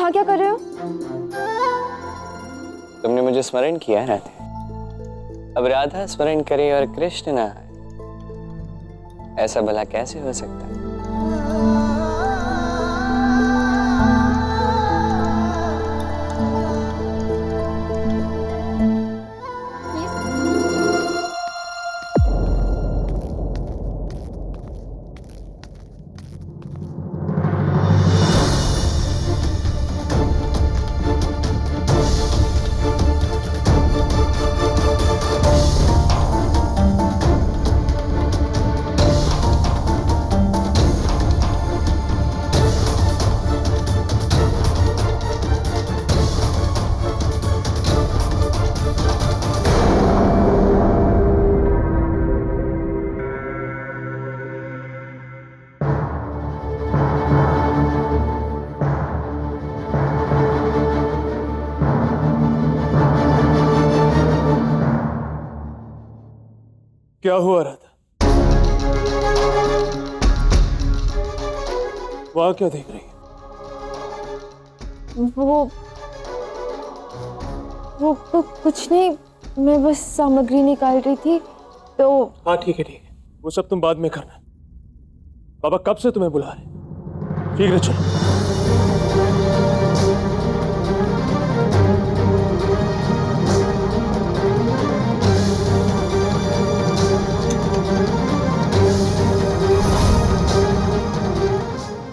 यहाँ क्या कर रहे हो? तुमने मुझे स्मरण किया राधे। अब राधा स्मरण करे और कृष्ण ना आए, ऐसा भला कैसे हो सकता है? क्या हुआ राधा? वहां क्या देख रही है? वो कुछ नहीं, मैं बस सामग्री निकाल रही थी तो। हाँ ठीक है, वो सब तुम बाद में करना। बाबा कब से तुम्हें बुला रहे, शीघ्र चलो।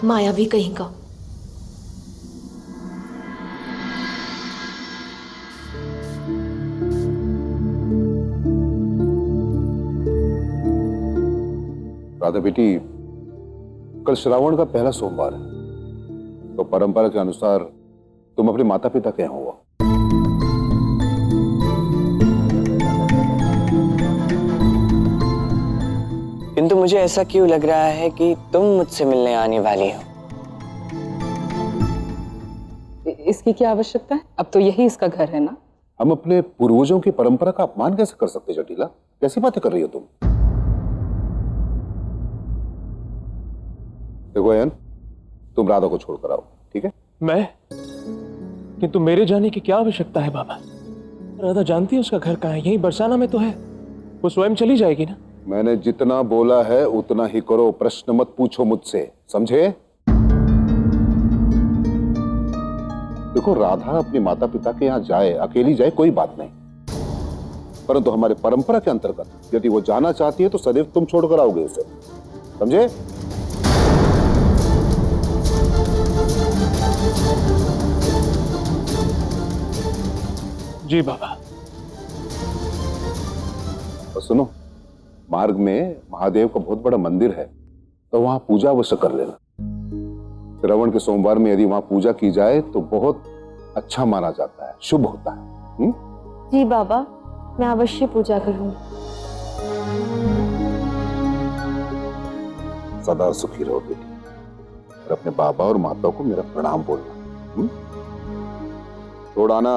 माया भी कहीं का। राधा बेटी, कल श्रावण का पहला सोमवार है, तो परंपरा के अनुसार तुम अपने माता पिता के यहाँ हुआ। किंतु मुझे ऐसा क्यों लग रहा है कि तुम मुझसे मिलने आने वाली हो? इसकी क्या आवश्यकता है? अब तो यही इसका घर है ना। हम अपने पूर्वजों की परंपरा का अपमान कैसे कर सकते जटिला? कैसी बातें कर रही हो तुम? देखो अयन, तुम राधा को छोड़कर आओ, ठीक है? मैं? किंतु मेरे जाने की क्या आवश्यकता है बाबा? राधा जानती है उसका घर कहाँ है, यही बरसाना में तो है। वो स्वयं चली जाएगी ना। मैंने जितना बोला है उतना ही करो, प्रश्न मत पूछो मुझसे, समझे? देखो, राधा अपने माता पिता के यहाँ जाए, अकेली जाए, कोई बात नहीं, परंतु हमारे परंपरा के अंतर्गत यदि वो जाना चाहती है तो सदैव तुम छोड़कर आओगे उसे, समझे? जी बाबा। और सुनो, मार्ग में महादेव का बहुत बड़ा मंदिर है, तो वहां पूजा अवश्य कर लेना। श्रावण के सोमवार में यदि वहां पूजा की जाए तो बहुत अच्छा माना जाता है, शुभ होता है। जी बाबा, मैं अवश्य पूजा करूंगी। सदा सुखी रहो बेटी, और अपने बाबा और माता को मेरा प्रणाम बोलना। छोड़ आना।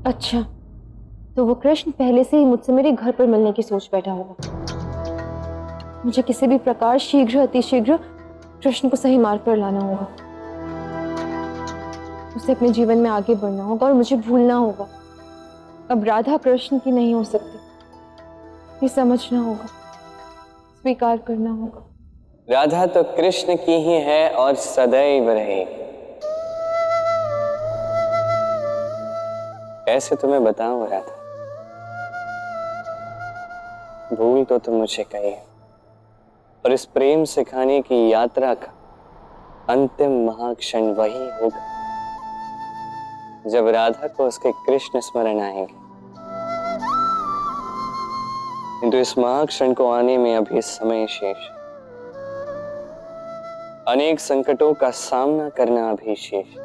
अच्छा, तो वो कृष्ण पहले से ही मुझसे मेरे घर पर मिलने की सोच बैठा होगा। मुझे किसी भी प्रकार शीघ्र अतिशीघ्र कृष्ण को सही मार्ग पर लाना होगा। उसे अपने जीवन में आगे बढ़ना होगा और मुझे भूलना होगा। अब राधा कृष्ण की नहीं हो सकती, ये समझना होगा, स्वीकार करना होगा। राधा तो कृष्ण की ही है और सदैव रहेगी। कैसे तुम्हें बताऊं राधा? भूल तो तुम मुझे कही, और इस प्रेम सिखाने की यात्रा का अंतिम महाक्षण वही होगा जब राधा को उसके कृष्ण स्मरण आएंगे। किंतु इस महाक्षण को आने में अभी समय शेष है। अनेक संकटों का सामना करना अभी शेष,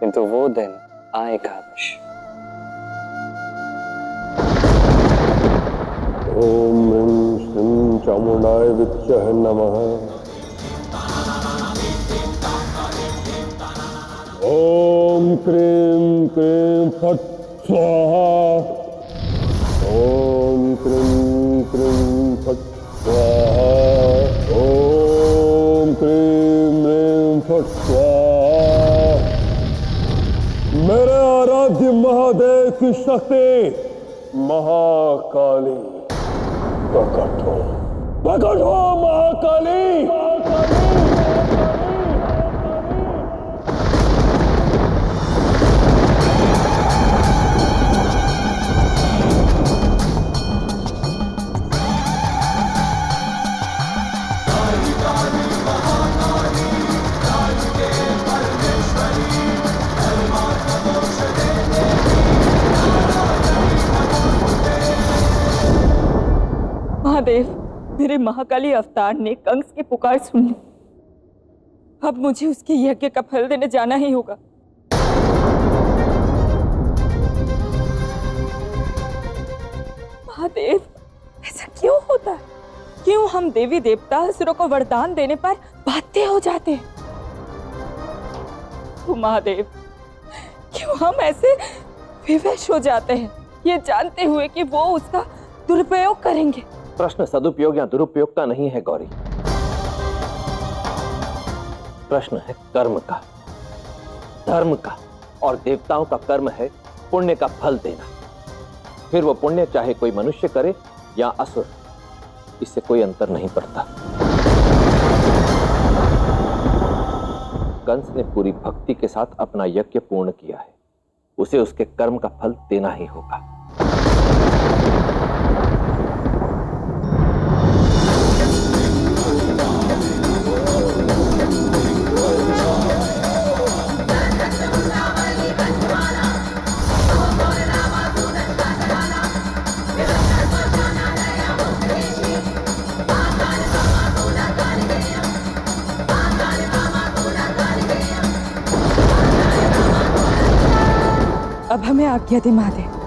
किंतु वो दिन आएगा अवश्य। ओम ह्रीं श्रीं चामुंडाय विद्महे नमः। ओम क्रीं क्रीं फट स्वाहा। ओम क्रीं क्रीं फट स्वाहा। ओम क्रीं क्रीं फट स्वाहा। मेरे आराध्य महादेव की शक्ति महाकाली प्रकट हो। प्रकट हो महाकाली, महाकाली। महादेव, मेरे महाकाली अवतार ने कंस की पुकार सुन ली। अब मुझे उसके यज्ञ का फल देने जाना ही होगा। महादेव, ऐसा क्यों होता है? क्यों हम देवी देवता असुरों को वरदान देने पर बाध्य हो जाते हैं? तो महादेव, क्यों हम ऐसे विवश हो जाते हैं, ये जानते हुए कि वो उसका दुरुपयोग करेंगे? प्रश्न सदुपयोग या दुरुपयोग का नहीं है गौरी, प्रश्न है कर्म का, धर्म का। और देवताओं का कर्म है पुण्य का फल देना। फिर वो पुण्य चाहे कोई मनुष्य करे या असुर, इससे कोई अंतर नहीं पड़ता। कंस ने पूरी भक्ति के साथ अपना यज्ञ पूर्ण किया है, उसे उसके कर्म का फल देना ही होगा। अब हमें आज्ञा दे महादेव।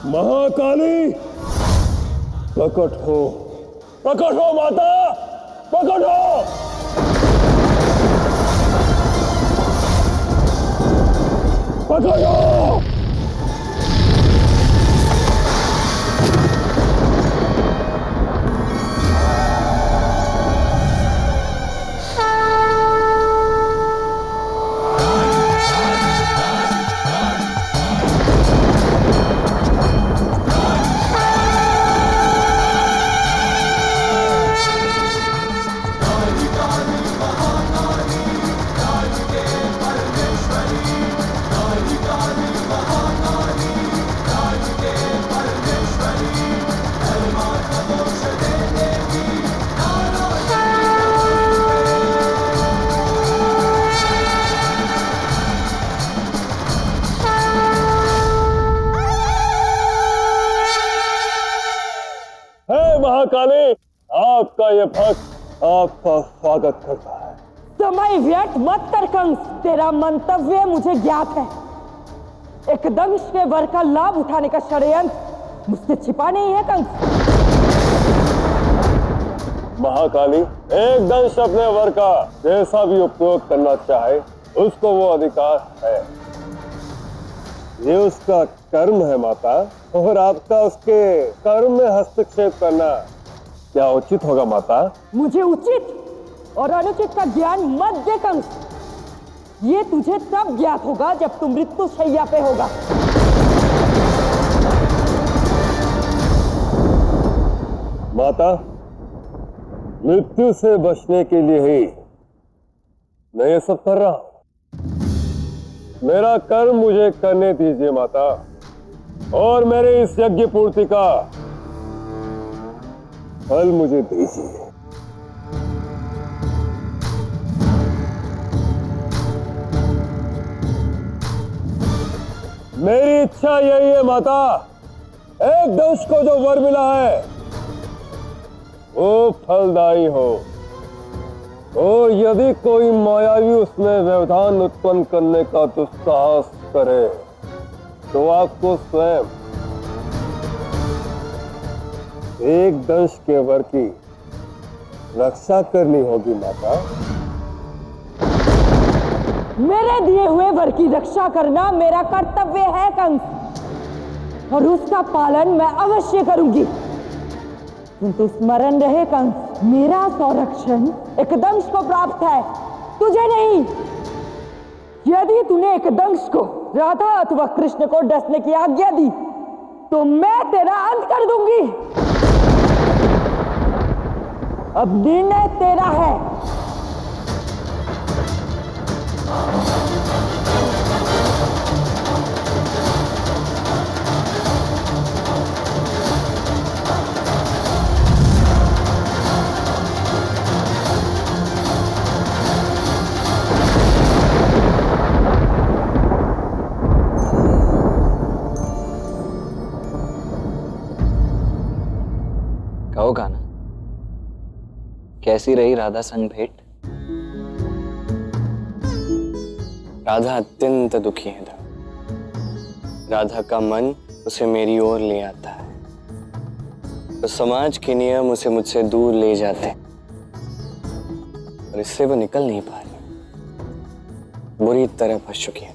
महाकाली प्रकट हो, प्रकट हो माता, प्रकट हो। प्रकट हो। महाकाली, आपका ये भक्त आपका स्वागत करता है। समय व्यर्थ मत कर कंस, तेरा मंतव्य मुझे ज्ञात है। एक दंश के वर का लाभ उठाने का षड्यंत्र मुझसे छिपा नहीं है कंस। महाकाली, एक दंश अपने वर का जैसा भी उपयोग करना चाहे उसको वो अधिकार है, ये उसका कर्म है माता, और आपका उसके कर्म में हस्तक्षेप करना क्या उचित होगा माता? मुझे उचित और अनुचित का ज्ञान मत दे कंस। ये तुझे तब ज्ञात होगा जब तू मृत्यु शैया पे होगा। माता, मृत्यु से बचने के लिए ही मैं ये सब कर रहा हूं। मेरा कर्म मुझे करने दीजिए माता, और मेरे इस यज्ञ पूर्ति का फल मुझे दीजिए। मेरी इच्छा यही है माता, एक दंश को जो वर मिला है वो फलदायी हो, और यदि कोई मायावी उसमें व्यवधान उत्पन्न करने का दुस्साहस करे तो आपको स्वयं एक दंश के वर की रक्षा करनी होगी माता। मेरे दिए हुए वर की रक्षा करना मेरा कर्तव्य है कंस, और उसका पालन मैं अवश्य करूंगी। किंतु स्मरण रहे कंस, मेरा संरक्षण एक दंश को प्राप्त है, तुझे नहीं। यदि तूने एक दंश को राधा अथवा कृष्ण को डसने की आज्ञा दी तो मैं तेरा अंत कर दूंगी। अब निर्णय तेरा है। कहो गाना, कैसी रही राधा संग भेंट? राधा अत्यंत दुखी है। राधा का मन उसे मेरी ओर ले आता है, तो समाज के नियम उसे मुझसे दूर ले जाते हैं, और इससे वो निकल नहीं पा रही। बुरी तरह फंस चुकी है।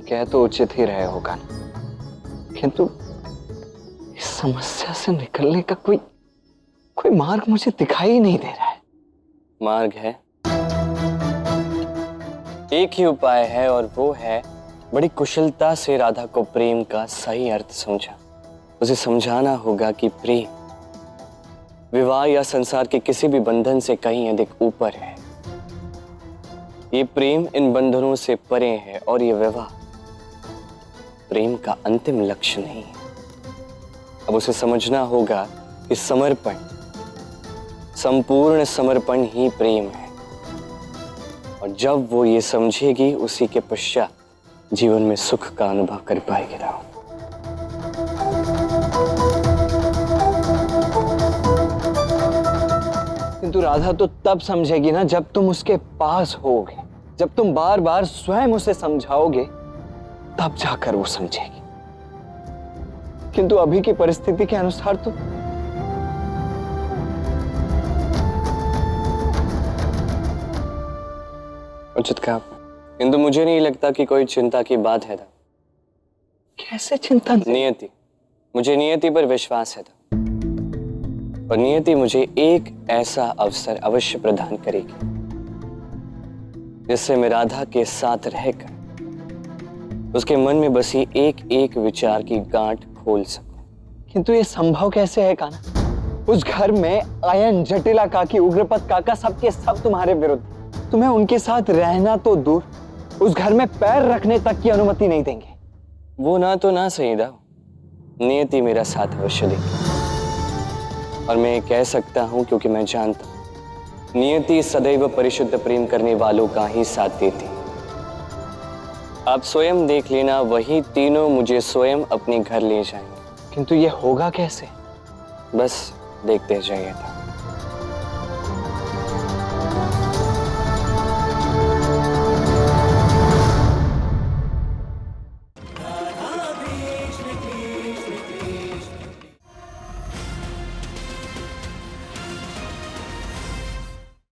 कह तो उचित ही रहे होगा ना, किंतु इस समस्या से निकलने का कोई मार्ग मुझे दिखाई नहीं दे रहा है। मार्ग है, एक ही उपाय है, और वो है बड़ी कुशलता से राधा को प्रेम का सही अर्थ समझा। उसे समझाना होगा कि प्रेम विवाह या संसार के किसी भी बंधन से कहीं अधिक ऊपर है। ये प्रेम इन बंधनों से परे है, और ये विवाह प्रेम का अंतिम लक्ष्य नहीं है। अब उसे समझना होगा कि समर्पण, संपूर्ण समर्पण ही प्रेम है, और जब वो ये समझेगी उसी के पश्चात जीवन में सुख का अनुभव कर पाएगी। राव, किंतु राधा तो तब समझेगी ना जब तुम उसके पास होगे, जब तुम बार बार स्वयं उसे समझाओगे, तब जाकर वो समझेगी। किंतु अभी की परिस्थिति के अनुसार तो उचित कहा, किंतु मुझे नहीं लगता कि कोई चिंता की बात है। कैसे चिंता? नियति, मुझे नियति पर विश्वास है, और नियति मुझे एक ऐसा अवसर अवश्य प्रदान करेगी जिससे मैं राधा के साथ रहकर उसके मन में बसी एक एक विचार की गांठ खोल सकूं। किंतु ये संभव कैसे है कान्हा? उस घर में आयन, जटिला काकी, उग्रपद काका सबके सब तुम्हारे विरुद्ध। तुम्हें उनके साथ रहना तो दूर, उस घर में पैर रखने तक की अनुमति नहीं देंगे। वो ना तो ना सही दाव, नियति मेरा साथ अवश्य देगी। और मैं कह सकता हूं क्योंकि मैं जानता हूं नियति सदैव परिशुद्ध प्रेम करने वालों का ही साथ देती। आप स्वयं देख लेना, वही तीनों मुझे स्वयं अपने घर ले जाएंगे। किंतु ये होगा कैसे? बस देखते जाइए।